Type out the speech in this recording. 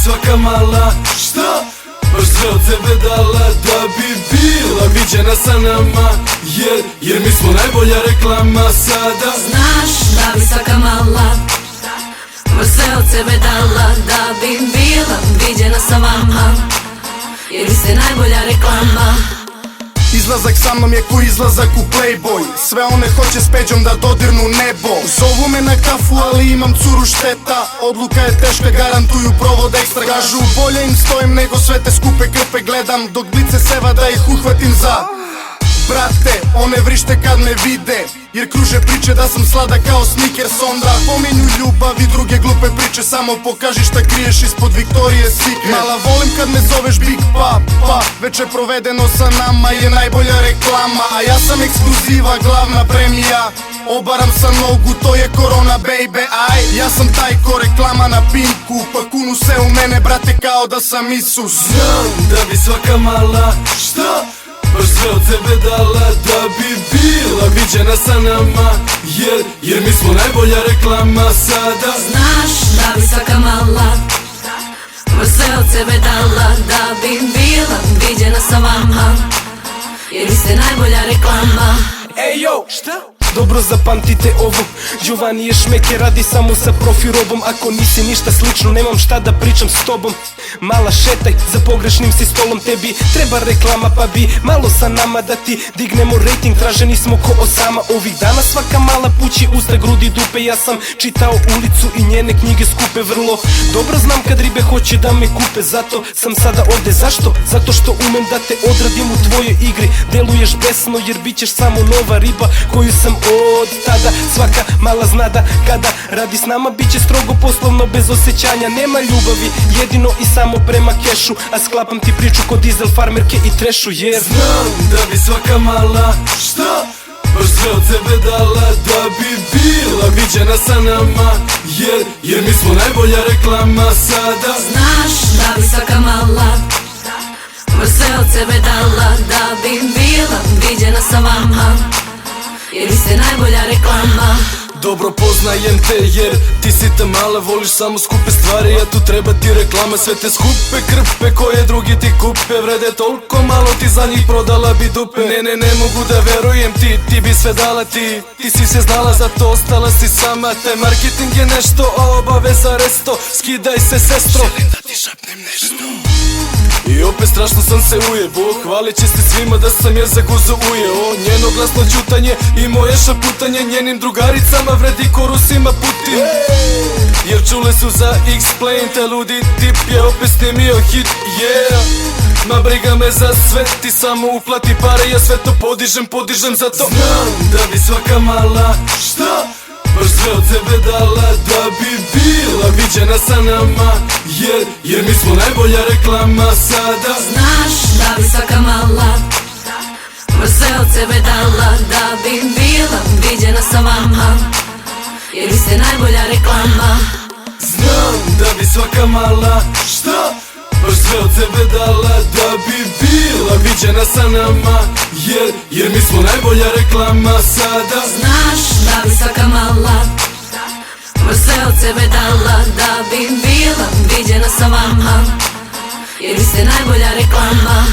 svaka mala, šta? Baš sve od sebe dala da bi bila viđena sa nama, jer mi smo najbolja reklama sada. Znaš da bi svaka mala baš sve od sebe dala da bi bila viđena sa vama, jer vi ste najbolja reklama. Izlazak sa mnom je ko izlazak u Playboy. Sve one hoće s Peđom da dodirnu nebo. Zovu me na kafu, ali imam curu, šteta. Odluka je teška, garantuju provod ekstra. Kažu bolje im stojim nego sve te skupe krpe gledam, dok blice seva da ih uhvatim za brate, one vrište kad me vide, jer kruže priče da sam sladak kao Snickers. Onda pominju ljubav i druge glupe priče, samo pokaži šta kriješ ispod Victoria's Secret. Mala, volim kad me zoveš Big Papa, večer provedeno sa nama je najbolja reklama. A ja sam ekskluziva, glavna premija, obaram sa nogu, to je korona baby. Aj, ja sam taj ko reklama na Pinku, pa kunu se u mene brate kao da sam Isus. Znam da bi svaka mala, šta? Baš sve od sebe dala da bi bila viđena sa nama, jer mi smo najbolja reklama sada. Znaš da bi svaka mala baš sve od sebe dala da bi bila viđena sa vama, jer vi ste najbolja reklama. Ej yo, šta? Dobro zapamtite ovo, Giovanni je šmeke, radi samo sa profi robom. Ako nisi ništa slično, nemam šta da pričam s tobom. Mala, šetaj za pogrešnim si stolom, tebi treba reklama pa bi malo sa nama da ti dignemo rating. Traženi smo ko Osama, ovih dana svaka mala pući usta, grudi, dupe. Ja sam čitao Ulicu i njene knjige skupe, vrlo dobro znam kad ribe hoće da me kupe. Zato sam sada ovde, zašto? Zato što umem da te odradim u tvojoj igri. Deluješ besno jer bit ćeš samo nova riba koju sam od tada. Svaka mala zna da kada radi s nama bit će strogo poslovno, bez osjećanja. Nema ljubavi, jedino i samo prema kešu, a sklapam ti priču kod Dizel, Farmerke i Trešu, jer znam da bi svaka mala, šta? Baš sve od sebe dala da bi bila viđena sa nama, jer mi smo najbolja reklama sada. Znaš da bi svaka mala baš sve od sebe dala da bi bila viđena sa vama, jer vi ste najbolja reklama. Dobro poznajem te jer ti si ta mala, voliš samo skupe stvari, a tu treba ti reklama. Sve te skupe krpe koje drugi ti kupe vrede toliko malo, ti za njih prodala bi dupe. Ne mogu da verujem, ti bi sve dala, ti si sve znala, zato ostala si sama. Taj marketing je nešto, a obaveza resto, skidaj se sestro. Želim da ti šapnem nešto. I opet strašno sam se ujebo, hvaleći se svima da sam jezik ujeo. Njeno glasno ćutanje i moje šaputanje njenim drugaricama vredi ko Rusima Putin. Jer čule su za X-Plane, te ludi tip je opet snimio hit, yeah. Ma briga me za sve, ti samo uplati pare, ja sve to podižem zato. Znam da bi svaka mala, šta? Baš sve od sebe dala da bi bila viđena sa nama, jer mi smo najbolja reklama sada. Znaš da bi svaka mala baš sve od sebe dala da bi bila viđena sa vama, jer vi ste najbolja reklama. Znam da bi svaka mala, šta? Baš sve od sebe dala da bi bila viđena sa nama, jer mi smo najbolja reklama sada. Znaš da bi svaka mala baš sve od sebe dala da bi bila viđena sa vama, jer vi ste najbolja reklama.